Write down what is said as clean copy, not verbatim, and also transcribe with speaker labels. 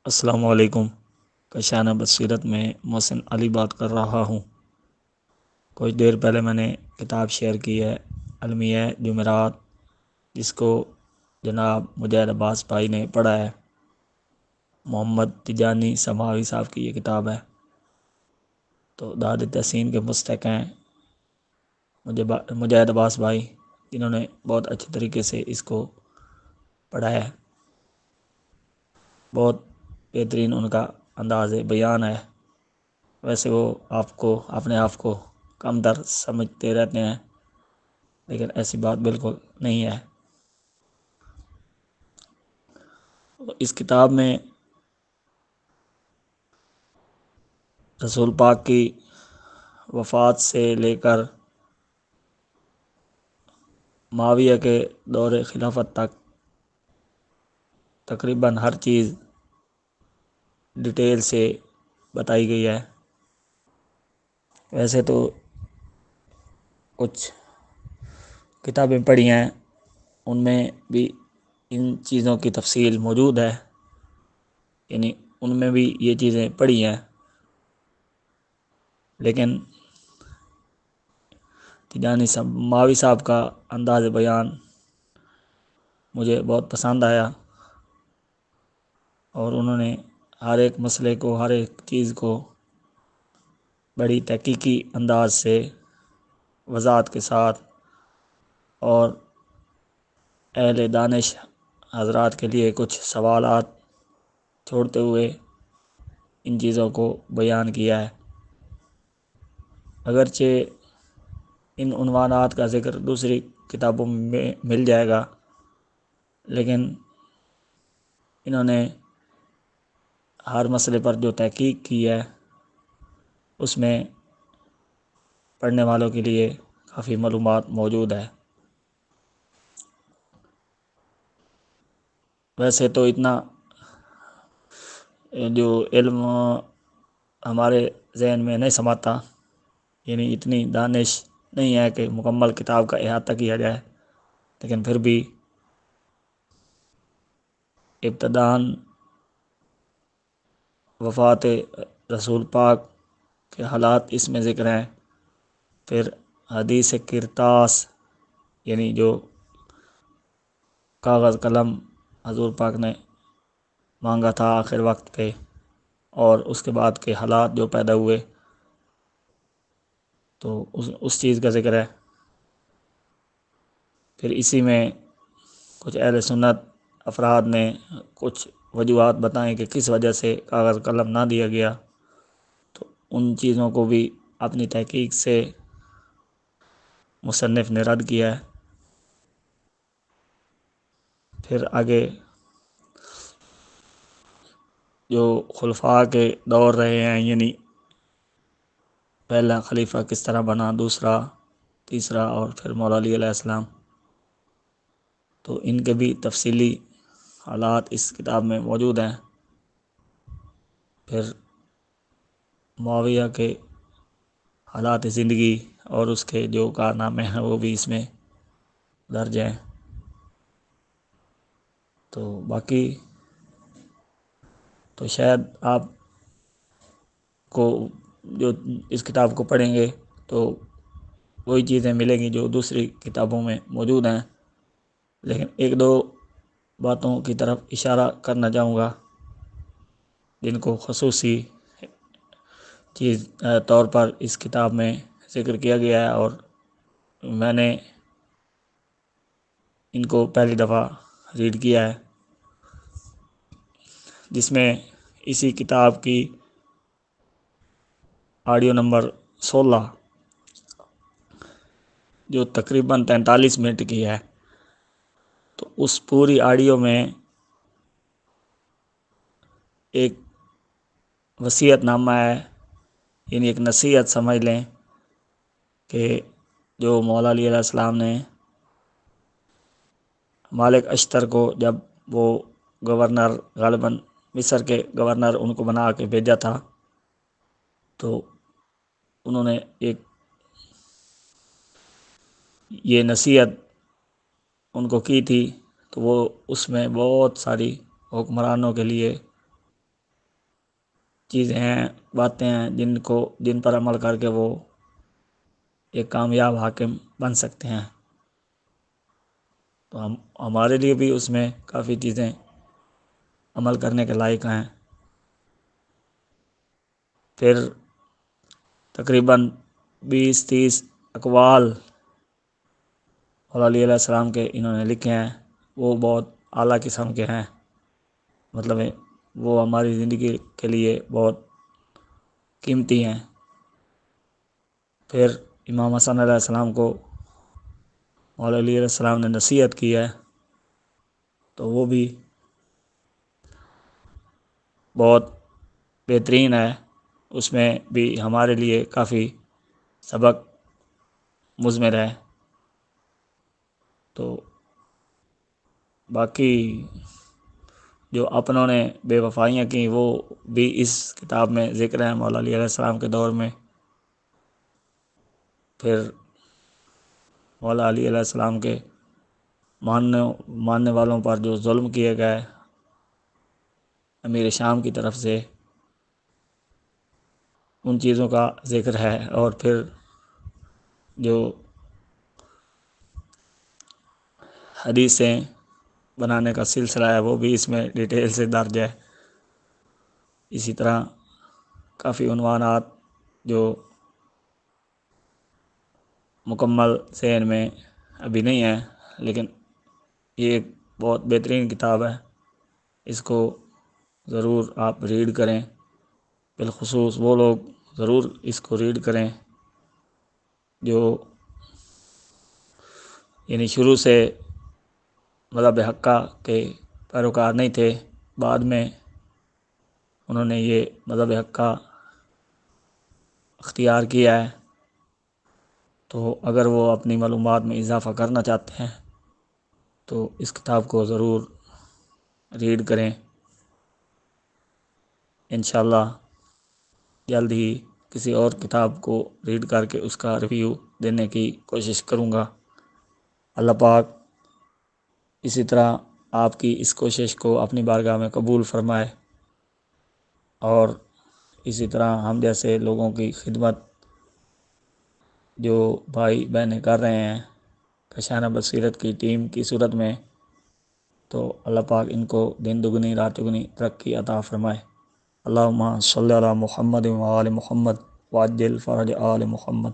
Speaker 1: السلام علیکم۔ کشانہ بصیرت میں محسن علی بات کر رہا ہوں۔ کچھ دیر پہلے میں نے کتاب شیئر کی ہے المیہ جمعرات، جس کو جناب مجاہد عباس بھائی نے پڑھا ہے۔ محمد تجانی سماوی صاحب کی یہ کتاب ہے، تو داد تحسین کے مستحق ہیں مجاہد عباس بھائی، جنہوں نے بہت اچھے طریقے سے اس کو پڑھا ہے۔ بہت بہترین ان کا انداز بیان ہے۔ ویسے وہ اپنے آپ کو کم در سمجھتے رہتے ہیں، لیکن ایسی بات بالکل نہیں ہے۔ اس کتاب میں رسول پاک کی وفات سے لے کر معاویہ کے دور خلافت تک تقریباً ہر چیز ڈیٹیل سے بتائی گئی ہے۔ ویسے تو کچھ کتابیں پڑھی ہیں، ان میں بھی ان چیزوں کی تفصیل موجود ہے، یعنی ان میں بھی یہ چیزیں پڑھی ہیں، لیکن تجانی سماوی صاحب کا انداز بیان مجھے بہت پسند آیا، اور انہوں نے ہر ایک مسئلے کو، ہر ایک چیز کو بڑی تحقیقی انداز سے وضاحت کے ساتھ اور اہل دانش حضرات کے لیے کچھ سوالات چھوڑتے ہوئے ان چیزوں کو بیان کیا ہے۔ اگرچہ ان عنوانات کا ذکر دوسری کتابوں میں مل جائے گا، لیکن انہوں نے ہر مسئلے پر جو تحقیق کی ہے، اس میں پڑھنے والوں کے لیے کافی معلومات موجود ہے۔ ویسے تو اتنا جو علم ہمارے ذہن میں نہیں سماتا، یعنی اتنی دانش نہیں ہے کہ مکمل کتاب کا احاطہ کیا جائے، لیکن پھر بھی ابتداً وفات رسول پاک کے حالات اس میں ذکر ہیں، پھر حدیث کرتاس، یعنی جو کاغذ قلم حضور پاک نے مانگا تھا آخر وقت پہ، اور اس کے بعد کے حالات جو پیدا ہوئے، تو اس چیز کا ذکر ہے۔ پھر اسی میں کچھ اہل سنت افراد نے کچھ وجوہات بتائیں کہ کس وجہ سے کاغذ قلم نہ دیا گیا، تو ان چیزوں کو بھی اپنی تحقیق سے مصنف نے رد کیا ہے۔ پھر آگے جو خلفاء کے دور رہے ہیں، یعنی پہلا خلیفہ کس طرح بنا، دوسرا، تیسرا، اور پھر مولا علی علیہ السلام، تو ان کے بھی تفصیلی حالات اس کتاب میں موجود ہیں۔ پھر معاویہ کے حالات زندگی اور اس کے جو کارنامے ہیں وہ بھی اس میں درج ہیں۔ تو باقی تو شاید آپ کو جو اس کتاب کو پڑھیں گے تو وہی چیزیں ملیں گی جو دوسری کتابوں میں موجود ہیں، لیکن ایک دو باتوں کی طرف اشارہ کرنا چاہوں گا جن کو خصوصی طور پر اس کتاب میں ذکر کیا گیا ہے، اور میں نے ان کو پہلی دفعہ ریڈ کیا ہے، جس میں اسی کتاب کی آڈیو نمبر 16 جو تقریباً 43 منٹ کی ہے، تو اس پوری آڈیو میں ایک وصیت نامہ ہے، یعنی ایک نصیحت سمجھ لیں کہ جو مولا علی علیہ السلام نے مالک اشتر کو، جب وہ گورنر، غالباً مصر کے گورنر ان کو بنا کے بھیجا تھا، تو انہوں نے ایک یہ نصیحت ان کو کی تھی، تو کہ وہ اس میں بہت ساری حکمرانوں کے لیے چیزیں ہیں، باتیں ہیں جن پر عمل کر کے وہ ایک کامیاب حاکم بن سکتے ہیں۔ تو ہمارے لیے بھی اس میں کافی چیزیں عمل کرنے کے لائق ہیں۔ پھر تقریباً 20-30 اقوال مولا علی علیہ السلام کے انہوں نے لکھے ہیں، وہ بہت اعلیٰ قسم کے ہیں، مطلب وہ ہماری زندگی کے لیے بہت قیمتی ہیں۔ پھر امام حسن علیہ السلام کو مولا علی علیہ السلام نے نصیحت کی ہے، تو وہ بھی بہت بہترین ہے، اس میں بھی ہمارے لیے کافی سبق مضمر ہے۔ تو باقی جو اپنوں نے بے وفائیاں کی وہ بھی اس کتاب میں ذکر ہیں مولا علی علیہ السلام کے دور میں۔ پھر مولا علی علیہ السلام کے ماننے والوں پر جو ظلم کیے گئے امیر شام کی طرف سے، ان چیزوں کا ذکر ہے۔ اور پھر جو حدیثیں بنانے کا سلسلہ ہے وہ بھی اس میں ڈیٹیل سے درج ہے۔ اسی طرح کافی عنوانات جو مکمل ذہن میں ابھی نہیں ہے، لیکن یہ ایک بہت بہترین کتاب ہے، اس کو ضرور آپ ریڈ کریں، بالخصوص وہ لوگ ضرور اس کو ریڈ کریں جو یعنی شروع سے مذہب حقہ کے پیروکار نہیں تھے، بعد میں انہوں نے یہ مذہب حقہ اختیار کیا ہے۔ تو اگر وہ اپنی معلومات میں اضافہ کرنا چاہتے ہیں تو اس کتاب کو ضرور ریڈ کریں۔ انشاءاللہ جلد ہی کسی اور کتاب کو ریڈ کر کے اس کا ریویو دینے کی کوشش کروں گا۔ اللہ پاک اسی طرح آپ کی اس کوشش کو اپنی بارگاہ میں قبول فرمائے، اور اسی طرح ہم جیسے لوگوں کی خدمت جو بھائی بہنیں کر رہے ہیں کشانہ بصیرت کی ٹیم کی صورت میں، تو اللہ پاک ان کو دن دگنی رات دگنی ترقی عطا فرمائے۔ اللہم صلی علی محمد و آل محمد وعجل فرج آل محمد۔